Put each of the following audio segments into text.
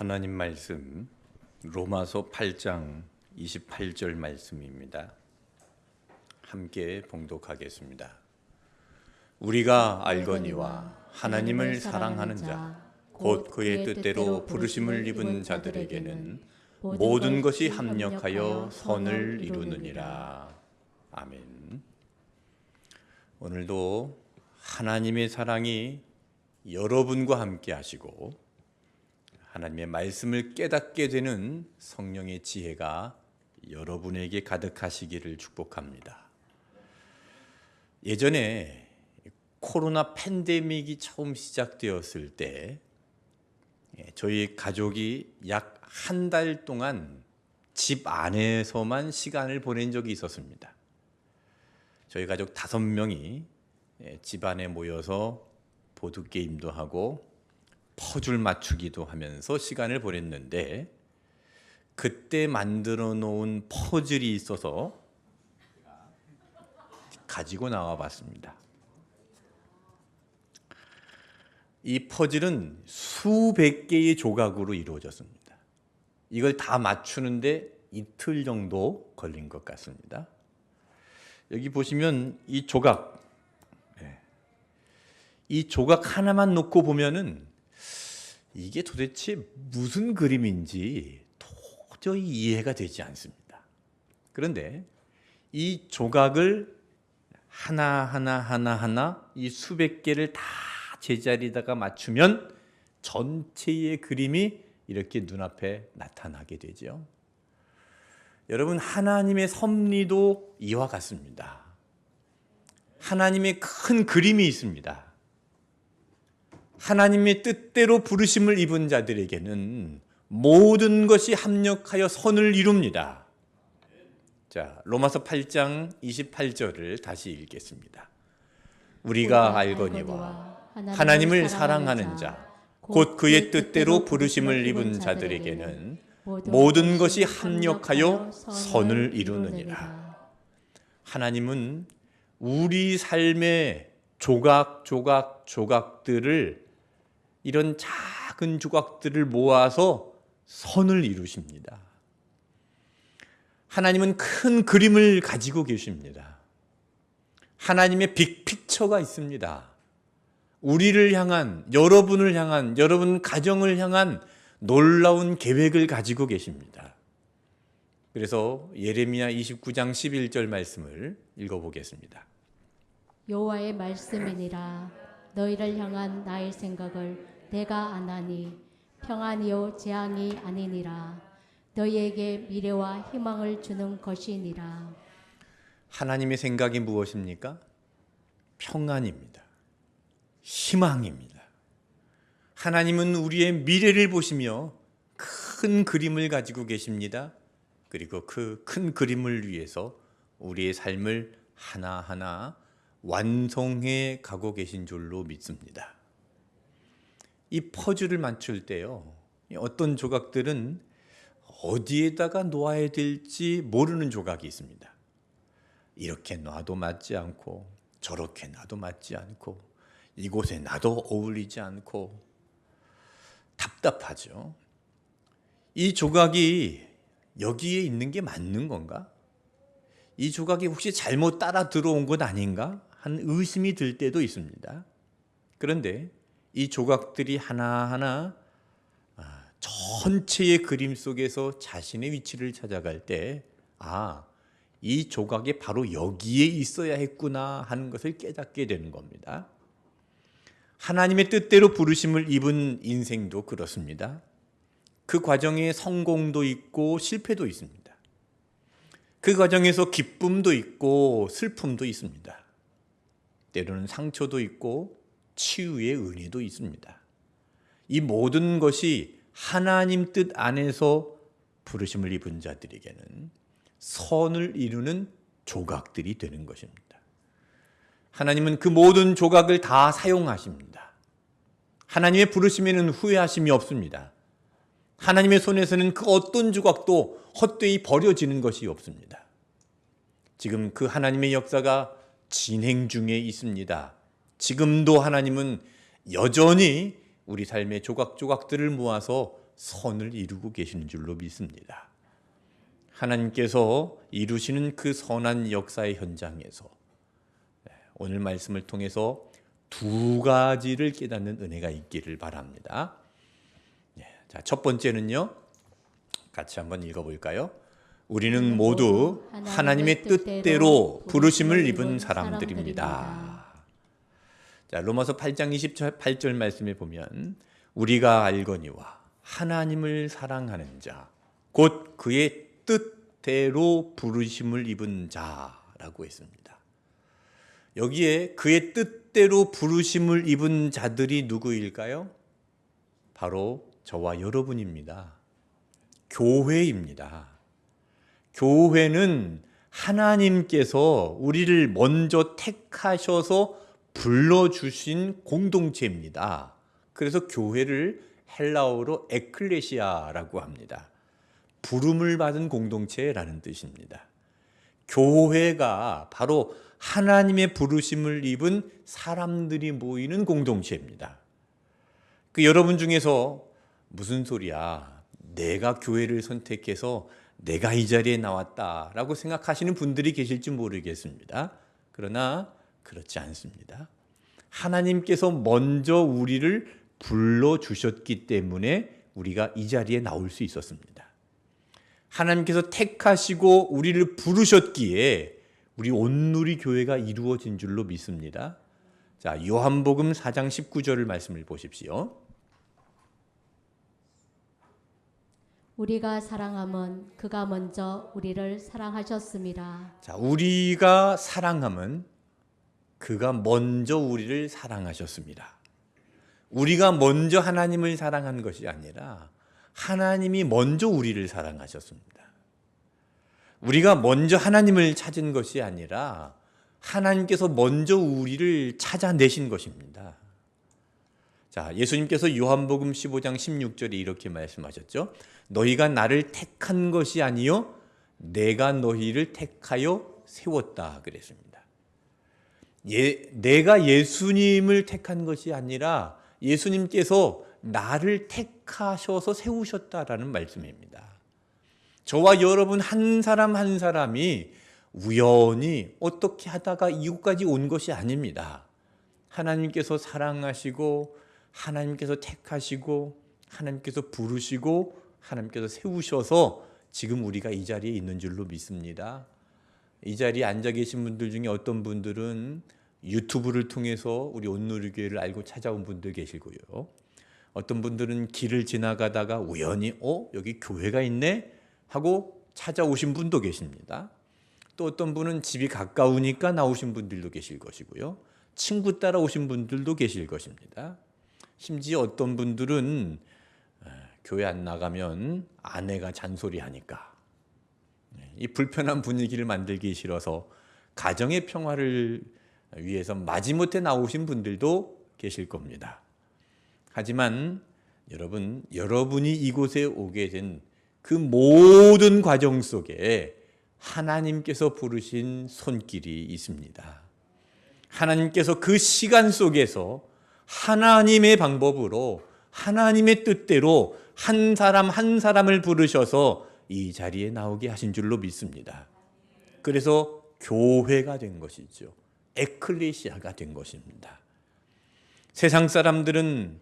하나님 말씀 로마서 8장 28절 말씀입니다. 함께 봉독하겠습니다. 우리가 알거니와 하나님을 사랑하는 자 곧 그의 뜻대로 부르심을 입은 자들에게는 모든 것이 합력하여 선을 이루느니라. 아멘. 오늘도 하나님의 사랑이 여러분과 함께 하시고 하나님의 말씀을 깨닫게 되는 성령의 지혜가 여러분에게 가득하시기를 축복합니다. 예전에 코로나 팬데믹이 처음 시작되었을 때 저희 가족이 약 한 달 동안 집 안에서만 시간을 보낸 적이 있었습니다. 저희 가족 5명이 집 안에 모여서 보드게임도 하고 퍼즐 맞추기도 하면서 시간을 보냈는데 그때 만들어 놓은 퍼즐이 있어서 가지고 나와 봤습니다. 이 퍼즐은 수백 개의 조각으로 이루어졌습니다. 이걸 다 맞추는데 이틀 정도 걸린 것 같습니다. 여기 보시면 이 조각 하나만 놓고 보면은 이게 도대체 무슨 그림인지 도저히 이해가 되지 않습니다. 그런데 이 조각을 하나하나 이 수백 개를 다 제자리에다가 맞추면 전체의 그림이 이렇게 눈앞에 나타나게 되죠. 여러분, 하나님의 섭리도 이와 같습니다. 하나님의 큰 그림이 있습니다. 하나님의 뜻대로 부르심을 입은 자들에게는 모든 것이 합력하여 선을 이룹니다. 자, 로마서 8장 28절을 다시 읽겠습니다. 우리가 알거니와 하나님을 사랑하는 자 곧 그의 뜻대로 부르심을 입은 자들에게는 모든 것이 합력하여 선을 이루느니라. 하나님은 우리 삶의 조각들을 이런 작은 조각들을 모아서 선을 이루십니다. 하나님은 큰 그림을 가지고 계십니다. 하나님의 빅픽처가 있습니다. 우리를 향한, 여러분을 향한, 여러분 가정을 향한 놀라운 계획을 가지고 계십니다. 그래서 예레미야 29장 11절 말씀을 읽어보겠습니다. 여호와의 말씀이니라. 너희를 향한 나의 생각을 내가 아나니 평안이요 재앙이 아니니라. 너희에게 미래와 희망을 주는 것이니라. 하나님의 생각이 무엇입니까? 평안입니다. 희망입니다. 하나님은 우리의 미래를 보시며 큰 그림을 가지고 계십니다. 그리고 그 큰 그림을 위해서 우리의 삶을 하나하나 완성해 가고 계신 줄로 믿습니다. 이 퍼즐을 맞출 때요, 어떤 조각들은 어디에다가 놓아야 될지 모르는 조각이 있습니다. 이렇게 놔도 맞지 않고 저렇게 놔도 맞지 않고 이곳에 놔도 어울리지 않고 답답하죠. 이 조각이 여기에 있는 게 맞는 건가? 이 조각이 혹시 잘못 따라 들어온 것 아닌가? 한 의심이 들 때도 있습니다. 그런데 이 조각들이 하나하나 전체의 그림 속에서 자신의 위치를 찾아갈 때, 이 조각이 바로 여기에 있어야 했구나 하는 것을 깨닫게 되는 겁니다. 하나님의 뜻대로 부르심을 입은 인생도 그렇습니다. 그 과정에 성공도 있고 실패도 있습니다. 그 과정에서 기쁨도 있고 슬픔도 있습니다. 때로는 상처도 있고 치유의 은혜도 있습니다. 이 모든 것이 하나님 뜻 안에서 부르심을 입은 자들에게는 선을 이루는 조각들이 되는 것입니다. 하나님은 그 모든 조각을 다 사용하십니다. 하나님의 부르심에는 후회하심이 없습니다. 하나님의 손에서는 그 어떤 조각도 헛되이 버려지는 것이 없습니다. 지금 그 하나님의 역사가 진행 중에 있습니다. 지금도 하나님은 여전히 우리 삶의 조각조각들을 모아서 선을 이루고 계시는 줄로 믿습니다. 하나님께서 이루시는 그 선한 역사의 현장에서 오늘 말씀을 통해서 두 가지를 깨닫는 은혜가 있기를 바랍니다. 자, 첫 번째는요. 같이 한번 읽어볼까요? 우리는 모두 하나님의 뜻대로 부르심을 입은 사람들입니다. 자, 로마서 8장 28절 말씀에 보면 우리가 알거니와 하나님을 사랑하는 자, 곧 그의 뜻대로 부르심을 입은 자라고 했습니다. 여기에 그의 뜻대로 부르심을 입은 자들이 누구일까요? 바로 저와 여러분입니다. 교회입니다. 교회는 하나님께서 우리를 먼저 택하셔서 불러주신 공동체입니다. 그래서 교회를 헬라어로 에클레시아라고 합니다. 부름을 받은 공동체라는 뜻입니다. 교회가 바로 하나님의 부르심을 입은 사람들이 모이는 공동체입니다. 그 여러분 중에서 무슨 소리야? 내가 교회를 선택해서 내가 이 자리에 나왔다라고 생각하시는 분들이 계실지 모르겠습니다. 그러나 그렇지 않습니다. 하나님께서 먼저 우리를 불러주셨기 때문에 우리가 이 자리에 나올 수 있었습니다. 하나님께서 택하시고 우리를 부르셨기에 우리 온누리 교회가 이루어진 줄로 믿습니다. 자, 요한복음 4장 19절을 말씀을 보십시오. 우리가 사랑함은 그가 먼저 우리를 사랑하셨습니다. 자, 우리가 사랑함은 그가 먼저 우리를 사랑하셨습니다. 우리가 먼저 하나님을 사랑한 것이 아니라 하나님이 먼저 우리를 사랑하셨습니다. 우리가 먼저 하나님을 찾은 것이 아니라 하나님께서 먼저 우리를 찾아내신 것입니다. 자, 예수님께서 요한복음 15장 16절에 이렇게 말씀하셨죠. 너희가 나를 택한 것이 아니요 내가 너희를 택하여 세웠다 그랬습니다. 내가 예수님을 택한 것이 아니라 예수님께서 나를 택하셔서 세우셨다라는 말씀입니다. 저와 여러분 한 사람 한 사람이 우연히 어떻게 하다가 이곳까지 온 것이 아닙니다. 하나님께서 사랑하시고 하나님께서 택하시고 하나님께서 부르시고 하나님께서 세우셔서 지금 우리가 이 자리에 있는 줄로 믿습니다. 이 자리에 앉아 계신 분들 중에 어떤 분들은 유튜브를 통해서 우리 온누리교회를 알고 찾아온 분들 계시고요. 어떤 분들은 길을 지나가다가 우연히 여기 교회가 있네 하고 찾아오신 분도 계십니다. 또 어떤 분은 집이 가까우니까 나오신 분들도 계실 것이고요. 친구 따라 오신 분들도 계실 것입니다. 심지어 어떤 분들은 교회 안 나가면 아내가 잔소리하니까 이 불편한 분위기를 만들기 싫어서 가정의 평화를 위해서 마지못해 나오신 분들도 계실 겁니다. 하지만 여러분이 이곳에 오게 된 그 모든 과정 속에 하나님께서 부르신 손길이 있습니다. 하나님께서 그 시간 속에서 하나님의 방법으로 하나님의 뜻대로 한 사람 한 사람을 부르셔서 이 자리에 나오게 하신 줄로 믿습니다. 그래서 교회가 된 것이죠. 에클레시아가 된 것입니다. 세상 사람들은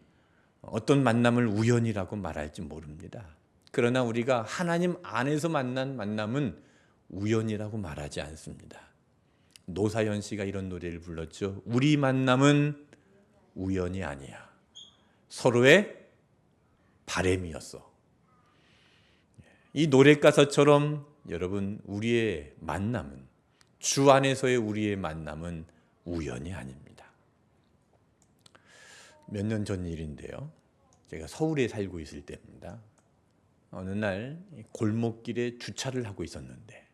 어떤 만남을 우연이라고 말할지 모릅니다. 그러나 우리가 하나님 안에서 만난 만남은 우연이라고 말하지 않습니다. 노사연 씨가 이런 노래를 불렀죠. 우리 만남은 우연이 아니야. 서로의 바램이었어. 이 노래 가사처럼 여러분 우리의 만남은 주 안에서의 우리의 만남은 우연이 아닙니다. 몇 년 전 일인데요. 제가 서울에 살고 있을 때입니다. 어느 날 골목길에 주차를 하고 있었는데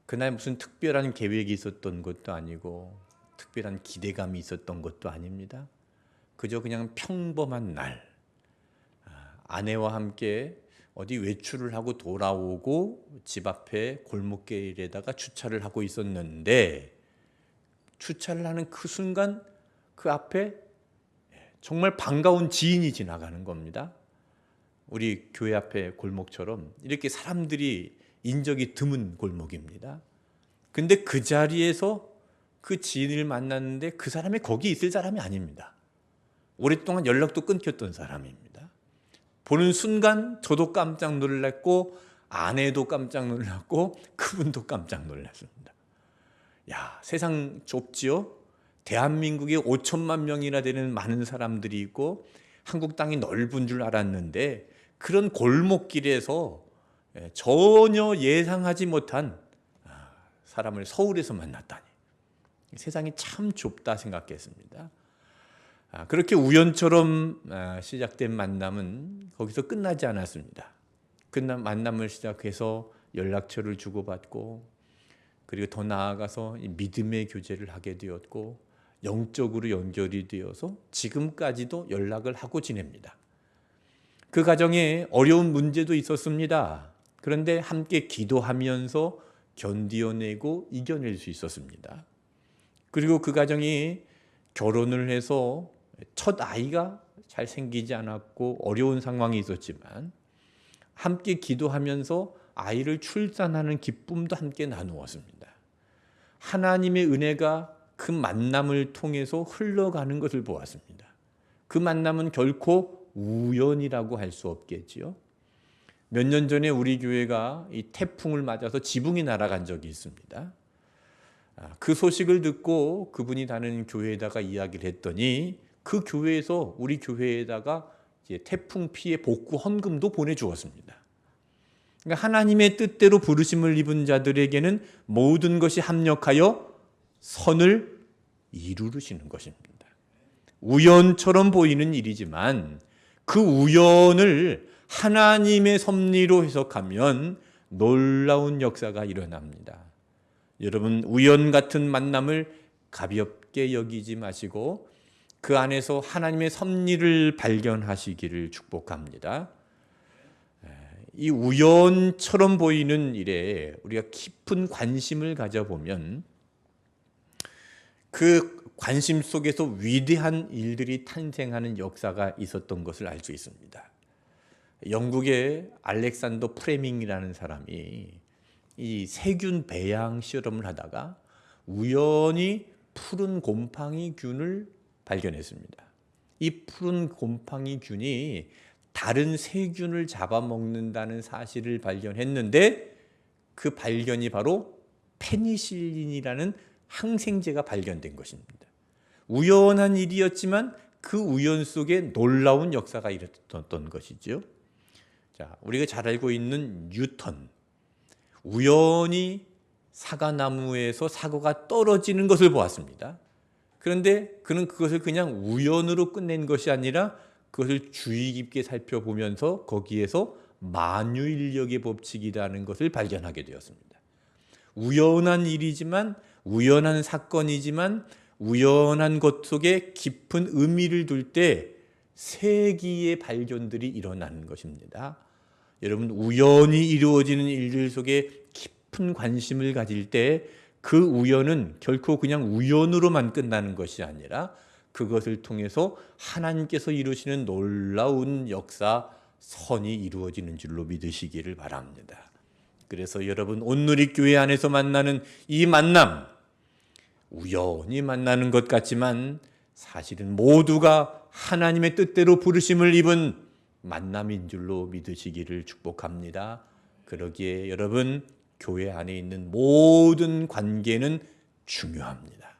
그날 무슨 특별한 계획이 있었던 것도 아니고 특별한 기대감이 있었던 것도 아닙니다. 그저 그냥 평범한 날 아내와 함께 어디 외출을 하고 돌아오고 집 앞에 골목길에다가 주차를 하고 있었는데 주차를 하는 그 순간 그 앞에 정말 반가운 지인이 지나가는 겁니다. 우리 교회 앞에 골목처럼 이렇게 사람들이 인적이 드문 골목입니다. 근데 그 자리에서 그 지인을 만났는데 그 사람이 거기 있을 사람이 아닙니다. 오랫동안 연락도 끊겼던 사람입니다. 보는 순간 저도 깜짝 놀랐고 아내도 깜짝 놀랐고 그분도 깜짝 놀랐습니다. 야, 세상 좁지요? 대한민국에 5천만 명이나 되는 많은 사람들이 있고 한국 땅이 넓은 줄 알았는데 그런 골목길에서 전혀 예상하지 못한 사람을 서울에서 만났다니. 세상이 참 좁다 생각했습니다. 그렇게 우연처럼 시작된 만남은 거기서 끝나지 않았습니다. 만남을 시작해서 연락처를 주고받고 그리고 더 나아가서 믿음의 교제를 하게 되었고 영적으로 연결이 되어서 지금까지도 연락을 하고 지냅니다. 그 과정에 어려운 문제도 있었습니다. 그런데 함께 기도하면서 견디어내고 이겨낼 수 있었습니다. 그리고 그 과정이 결혼을 해서 첫 아이가 잘 생기지 않았고 어려운 상황이 있었지만 함께 기도하면서 아이를 출산하는 기쁨도 함께 나누었습니다. 하나님의 은혜가 그 만남을 통해서 흘러가는 것을 보았습니다. 그 만남은 결코 우연이라고 할 수 없겠지요. 몇 년 전에 우리 교회가 이 태풍을 맞아서 지붕이 날아간 적이 있습니다. 그 소식을 듣고 그분이 다니는 교회에다가 이야기를 했더니 그 교회에서 우리 교회에다가 이제 태풍 피해 복구 헌금도 보내주었습니다. 그러니까 하나님의 뜻대로 부르심을 입은 자들에게는 모든 것이 합력하여 선을 이루시는 것입니다. 우연처럼 보이는 일이지만 그 우연을 하나님의 섭리로 해석하면 놀라운 역사가 일어납니다. 여러분, 우연 같은 만남을 가볍게 여기지 마시고 그 안에서 하나님의 섭리를 발견하시기를 축복합니다. 이 우연처럼 보이는 일에 우리가 깊은 관심을 가져보면 그 관심 속에서 위대한 일들이 탄생하는 역사가 있었던 것을 알 수 있습니다. 영국의 알렉산더 프레밍이라는 사람이 이 세균 배양 실험을 하다가 우연히 푸른 곰팡이균을 발견했습니다. 이 푸른 곰팡이균이 다른 세균을 잡아먹는다는 사실을 발견했는데 그 발견이 바로 페니실린이라는 항생제가 발견된 것입니다. 우연한 일이었지만 그 우연 속에 놀라운 역사가 일어났던 것이죠. 자, 우리가 잘 알고 있는 뉴턴. 우연히 사과나무에서 사과가 떨어지는 것을 보았습니다. 그런데 그는 그것을 그냥 우연으로 끝낸 것이 아니라 그것을 주의 깊게 살펴보면서 거기에서 만유인력의 법칙이라는 것을 발견하게 되었습니다. 우연한 일이지만 우연한 사건이지만 우연한 것 속에 깊은 의미를 둘 때 세기의 발견들이 일어나는 것입니다. 여러분, 우연히 이루어지는 일들 속에 깊은 관심을 가질 때 그 우연은 결코 그냥 우연으로만 끝나는 것이 아니라 그것을 통해서 하나님께서 이루시는 놀라운 역사, 선이 이루어지는 줄로 믿으시기를 바랍니다. 그래서 여러분, 온누리교회 안에서 만나는 이 만남, 우연히 만나는 것 같지만 사실은 모두가 하나님의 뜻대로 부르심을 입은 만남인 줄로 믿으시기를 축복합니다. 그러기에 여러분, 교회 안에 있는 모든 관계는 중요합니다.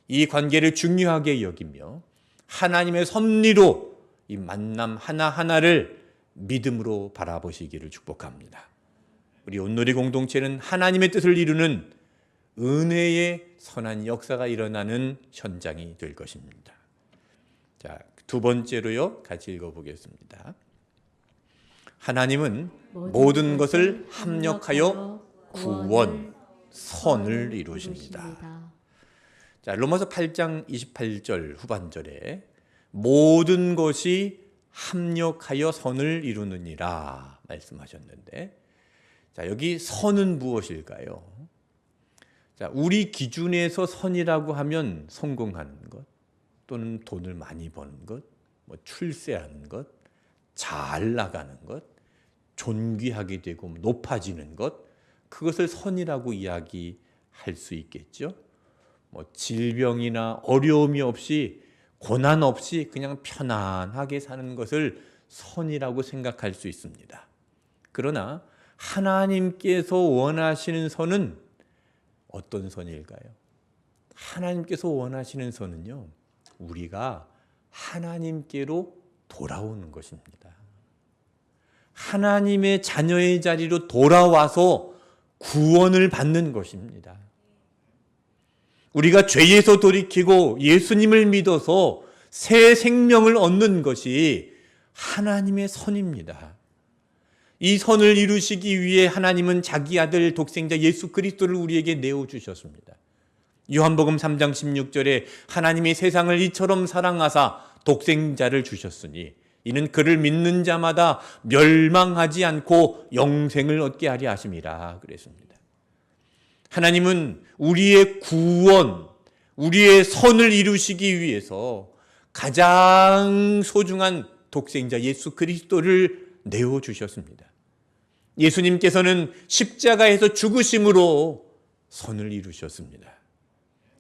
이 관계를 중요하게 여기며 하나님의 섭리로 이 만남 하나하나를 믿음으로 바라보시기를 축복합니다. 우리 온누리 공동체는 하나님의 뜻을 이루는 은혜의 선한 역사가 일어나는 현장이 될 것입니다. 자, 두 번째로요, 같이 읽어보겠습니다. 하나님은 모든 것을 합력하여 구원, 선을 이루십니다. 자, 로마서 8장 28절 후반절에 모든 것이 합력하여 선을 이루느니라 말씀하셨는데, 자, 여기 선은 무엇일까요? 자, 우리 기준에서 선이라고 하면 성공하는 것, 또는 돈을 많이 버는 것, 출세하는 것, 잘 나가는 것, 존귀하게 되고 높아지는 것, 그것을 선이라고 이야기할 수 있겠죠. 질병이나 어려움이 없이 고난 없이 그냥 편안하게 사는 것을 선이라고 생각할 수 있습니다. 그러나 하나님께서 원하시는 선은 어떤 선일까요? 하나님께서 원하시는 선은요, 우리가 하나님께로 돌아오는 것입니다. 하나님의 자녀의 자리로 돌아와서 구원을 받는 것입니다. 우리가 죄에서 돌이키고 예수님을 믿어서 새 생명을 얻는 것이 하나님의 선입니다. 이 선을 이루시기 위해 하나님은 자기 아들 독생자 예수 그리스도를 우리에게 내어주셨습니다. 요한복음 3장 16절에 하나님이 세상을 이처럼 사랑하사 독생자를 주셨으니 이는 그를 믿는 자마다 멸망하지 않고 영생을 얻게 하려 하심이라 그랬습니다. 하나님은 우리의 구원, 우리의 선을 이루시기 위해서 가장 소중한 독생자 예수 그리스도를 내어주셨습니다. 예수님께서는 십자가에서 죽으심으로 선을 이루셨습니다.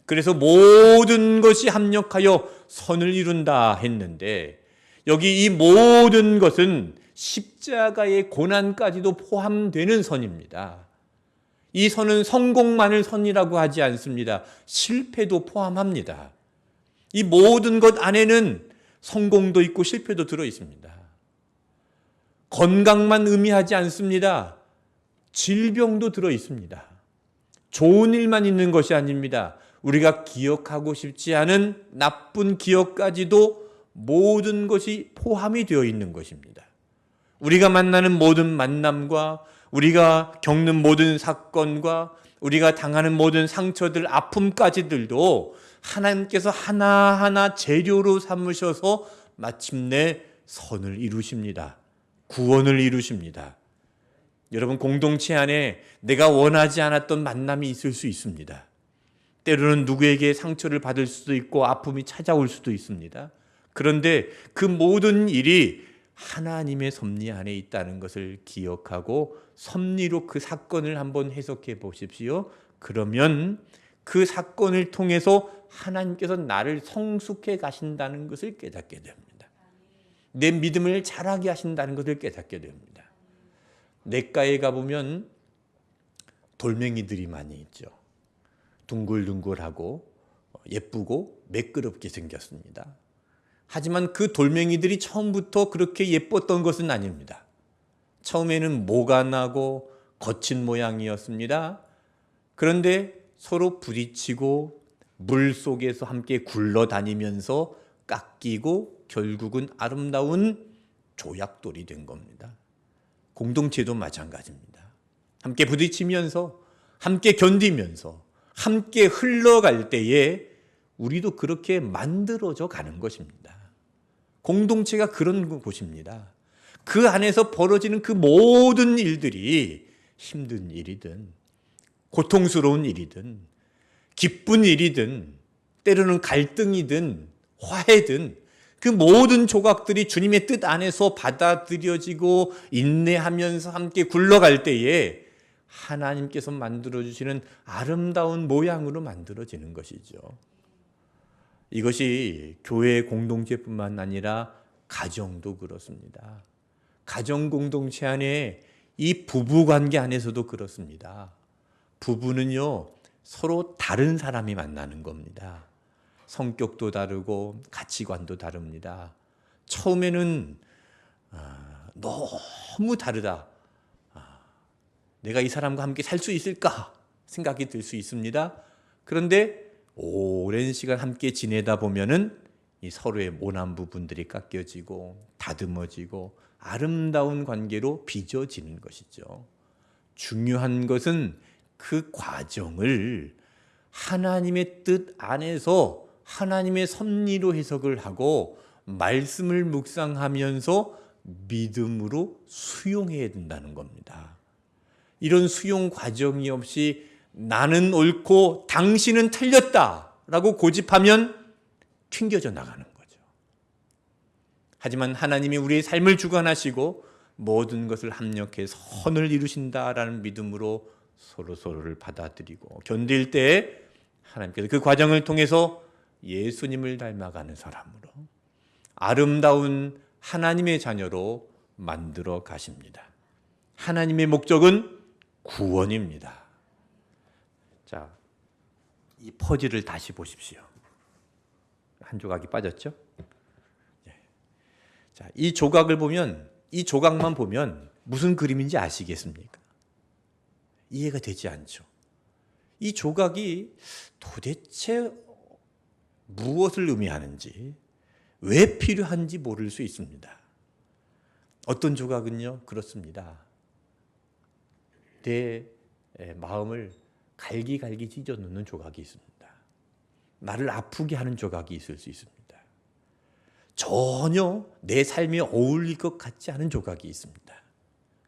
그래서 모든 것이 합력하여 선을 이룬다 했는데, 여기 이 모든 것은 십자가의 고난까지도 포함되는 선입니다. 이 선은 성공만을 선이라고 하지 않습니다. 실패도 포함합니다. 이 모든 것 안에는 성공도 있고 실패도 들어 있습니다. 건강만 의미하지 않습니다. 질병도 들어 있습니다. 좋은 일만 있는 것이 아닙니다. 우리가 기억하고 싶지 않은 나쁜 기억까지도 모든 것이 포함이 되어 있는 것입니다. 우리가 만나는 모든 만남과 우리가 겪는 모든 사건과 우리가 당하는 모든 상처들, 아픔까지들도 하나님께서 하나하나 재료로 삼으셔서 마침내 선을 이루십니다. 구원을 이루십니다. 여러분, 공동체 안에 내가 원하지 않았던 만남이 있을 수 있습니다. 때로는 누구에게 상처를 받을 수도 있고 아픔이 찾아올 수도 있습니다. 그런데 그 모든 일이 하나님의 섭리 안에 있다는 것을 기억하고 섭리로 그 사건을 한번 해석해 보십시오. 그러면 그 사건을 통해서 하나님께서 나를 성숙해 가신다는 것을 깨닫게 됩니다. 내 믿음을 자라게 하신다는 것을 깨닫게 됩니다. 냇가에 가보면 돌멩이들이 많이 있죠. 둥글둥글하고 예쁘고 매끄럽게 생겼습니다. 하지만 그 돌멩이들이 처음부터 그렇게 예뻤던 것은 아닙니다. 처음에는 모가 나고 거친 모양이었습니다. 그런데 서로 부딪히고 물 속에서 함께 굴러다니면서 깎이고 결국은 아름다운 조약돌이 된 겁니다. 공동체도 마찬가지입니다. 함께 부딪히면서 함께 견디면서 함께 흘러갈 때에 우리도 그렇게 만들어져 가는 것입니다. 공동체가 그런 곳입니다. 그 안에서 벌어지는 그 모든 일들이 힘든 일이든 고통스러운 일이든 기쁜 일이든 때로는 갈등이든 화해든 그 모든 조각들이 주님의 뜻 안에서 받아들여지고 인내하면서 함께 굴러갈 때에 하나님께서 만들어주시는 아름다운 모양으로 만들어지는 것이죠. 이것이 교회 공동체뿐만 아니라 가정도 그렇습니다. 가정 공동체 안에 이 부부 관계 안에서도 그렇습니다. 부부는요, 서로 다른 사람이 만나는 겁니다. 성격도 다르고 가치관도 다릅니다. 처음에는 너무 다르다. 내가 이 사람과 함께 살 수 있을까 생각이 들 수 있습니다. 그런데 오랜 시간 함께 지내다 보면은 이 서로의 모난 부분들이 깎여지고 다듬어지고 아름다운 관계로 빚어지는 것이죠. 중요한 것은 그 과정을 하나님의 뜻 안에서 하나님의 섭리로 해석을 하고 말씀을 묵상하면서 믿음으로 수용해야 된다는 겁니다. 이런 수용 과정이 없이 나는 옳고 당신은 틀렸다라고 고집하면 튕겨져 나가는 거죠. 하지만 하나님이 우리의 삶을 주관하시고 모든 것을 합력해 선을 이루신다라는 믿음으로 서로를 받아들이고 견딜 때 하나님께서 그 과정을 통해서 예수님을 닮아가는 사람으로 아름다운 하나님의 자녀로 만들어 가십니다. 하나님의 목적은 구원입니다. 자, 이 퍼즐을 다시 보십시오. 한 조각이 빠졌죠? 자, 이 조각을 보면, 이 조각만 보면 무슨 그림인지 아시겠습니까? 이해가 되지 않죠. 이 조각이 도대체 무엇을 의미하는지, 왜 필요한지 모를 수 있습니다. 어떤 조각은요, 그렇습니다. 내 마음을 갈기갈기 찢어 놓는 조각이 있습니다. 나를 아프게 하는 조각이 있을 수 있습니다. 전혀 내 삶에 어울릴 것 같지 않은 조각이 있습니다.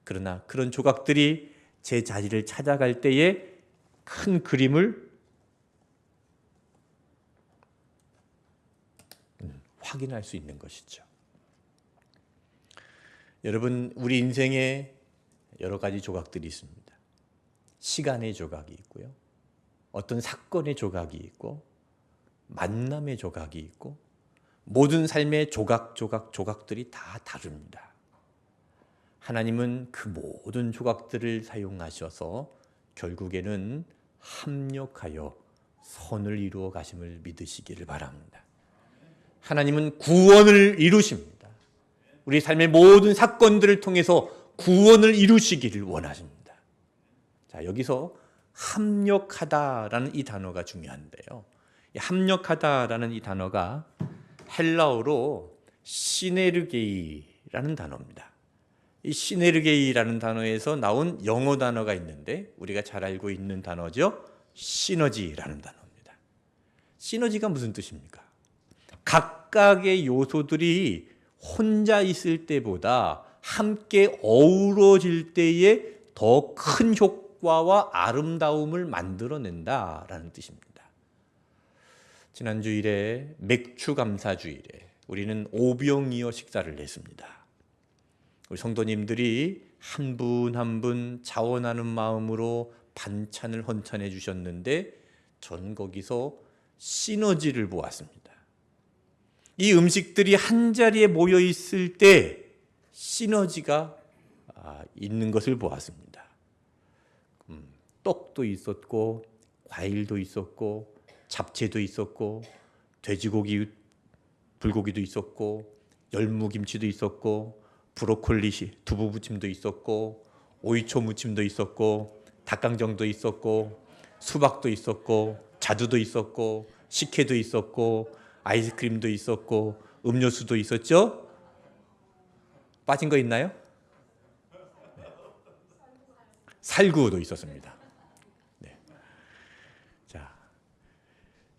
그러나 그런 조각들이 제 자리를 찾아갈 때에 큰 그림을 확인할 수 있는 것이죠. 여러분, 우리 인생에 여러 가지 조각들이 있습니다. 시간의 조각이 있고요. 어떤 사건의 조각이 있고 만남의 조각이 있고 모든 삶의 조각들이 다 다릅니다. 하나님은 그 모든 조각들을 사용하셔서 결국에는 합력하여 선을 이루어 가심을 믿으시기를 바랍니다. 하나님은 구원을 이루십니다. 우리 삶의 모든 사건들을 통해서 구원을 이루시기를 원하십니다. 자, 여기서 합력하다라는 이 단어가 중요한데요. 이 합력하다라는 이 단어가 헬라어로 시네르게이라는 단어입니다. 이 시네르게이라는 단어에서 나온 영어 단어가 있는데 우리가 잘 알고 있는 단어죠. 시너지라는 단어입니다. 시너지가 무슨 뜻입니까? 각각의 요소들이 혼자 있을 때보다 함께 어우러질 때에 더 큰 효과와 아름다움을 만들어낸다라는 뜻입니다. 지난 주일에 맥주 감사 주일에 우리는 오병이어 식사를 했습니다. 우리 성도님들이 한 분 한 분 자원하는 마음으로 반찬을 헌찬해 주셨는데 전 거기서 시너지를 보았습니다. 이 음식들이 한 자리에 모여 있을 때 시너지가 있는 것을 보았습니다. 떡도 있었고 과일도 있었고 잡채도 있었고 돼지고기, 불고기도 있었고 열무김치도 있었고 브로콜리 두부부침도 있었고 오이초 무침도 있었고 닭강정도 있었고 수박도 있었고 자두도 있었고 식혜도 있었고 아이스크림도 있었고 음료수도 있었죠? 빠진 거 있나요? 살구도 있었습니다. 네.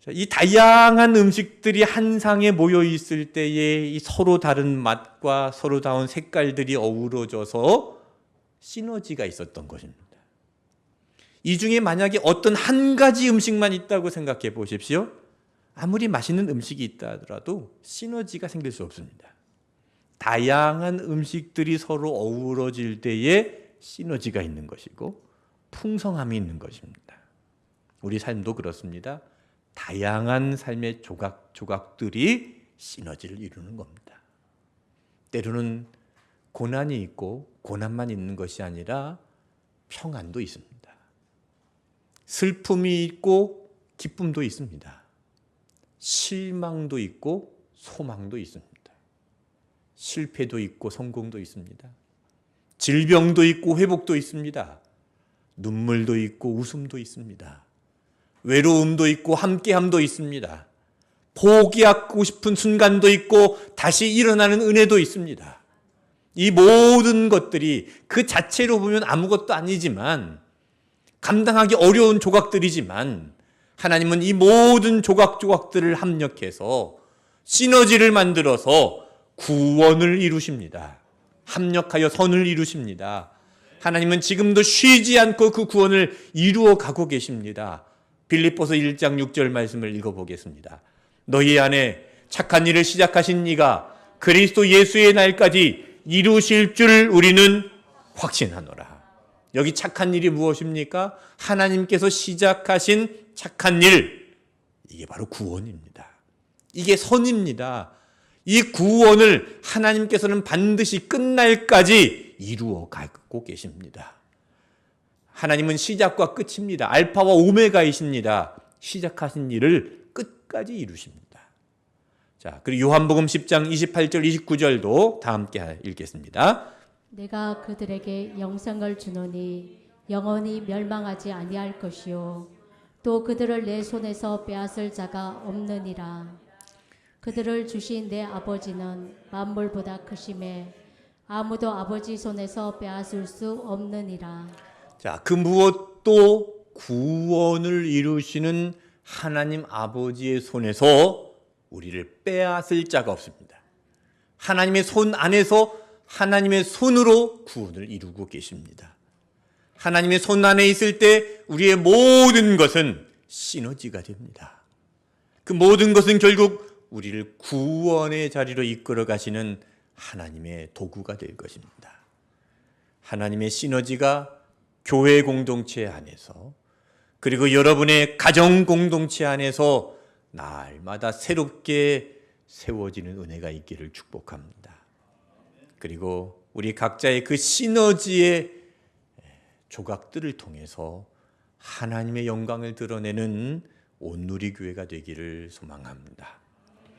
자, 이 다양한 음식들이 한 상에 모여 있을 때에 이 서로 다른 맛과 서로 다른 색깔들이 어우러져서 시너지가 있었던 것입니다. 이 중에 만약에 어떤 한 가지 음식만 있다고 생각해 보십시오. 아무리 맛있는 음식이 있다 하더라도 시너지가 생길 수 없습니다. 다양한 음식들이 서로 어우러질 때에 시너지가 있는 것이고 풍성함이 있는 것입니다. 우리 삶도 그렇습니다. 다양한 삶의 조각들이 시너지를 이루는 겁니다. 때로는 고난이 있고 고난만 있는 것이 아니라 평안도 있습니다. 슬픔이 있고 기쁨도 있습니다. 실망도 있고 소망도 있습니다. 실패도 있고 성공도 있습니다. 질병도 있고 회복도 있습니다. 눈물도 있고 웃음도 있습니다. 외로움도 있고 함께함도 있습니다. 포기하고 싶은 순간도 있고 다시 일어나는 은혜도 있습니다. 이 모든 것들이 그 자체로 보면 아무것도 아니지만 감당하기 어려운 조각들이지만 하나님은 이 모든 조각들을 합력해서 시너지를 만들어서 구원을 이루십니다. 합력하여 선을 이루십니다. 하나님은 지금도 쉬지 않고 그 구원을 이루어 가고 계십니다. 빌립보서 1장 6절 말씀을 읽어보겠습니다. 너희 안에 착한 일을 시작하신 이가 그리스도 예수의 날까지 이루실 줄 우리는 확신하노라. 여기 착한 일이 무엇입니까? 하나님께서 시작하신 착한 일, 이게 바로 구원입니다. 이게 선입니다. 이 구원을 하나님께서는 반드시 끝날까지 이루어 가고 계십니다. 하나님은 시작과 끝입니다. 알파와 오메가이십니다. 시작하신 일을 끝까지 이루십니다. 자, 그리고 요한복음 10장 28절 29절도 다 함께 읽겠습니다. 내가 그들에게 영생을 주노니 영원히 멸망하지 아니할 것이요 또 그들을 내 손에서 빼앗을 자가 없느니라. 그들을 주신 내 아버지는 만물보다 크심에 아무도 아버지 손에서 빼앗을 수 없느니라. 자, 그 무엇도 구원을 이루시는 하나님 아버지의 손에서 우리를 빼앗을 자가 없습니다. 하나님의 손 안에서 하나님의 손으로 구원을 이루고 계십니다. 하나님의 손 안에 있을 때 우리의 모든 것은 시너지가 됩니다. 그 모든 것은 결국 우리를 구원의 자리로 이끌어 가시는 하나님의 도구가 될 것입니다. 하나님의 시너지가 교회 공동체 안에서 그리고 여러분의 가정 공동체 안에서 날마다 새롭게 세워지는 은혜가 있기를 축복합니다. 그리고 우리 각자의 그 시너지의 조각들을 통해서 하나님의 영광을 드러내는 온누리 교회가 되기를 소망합니다.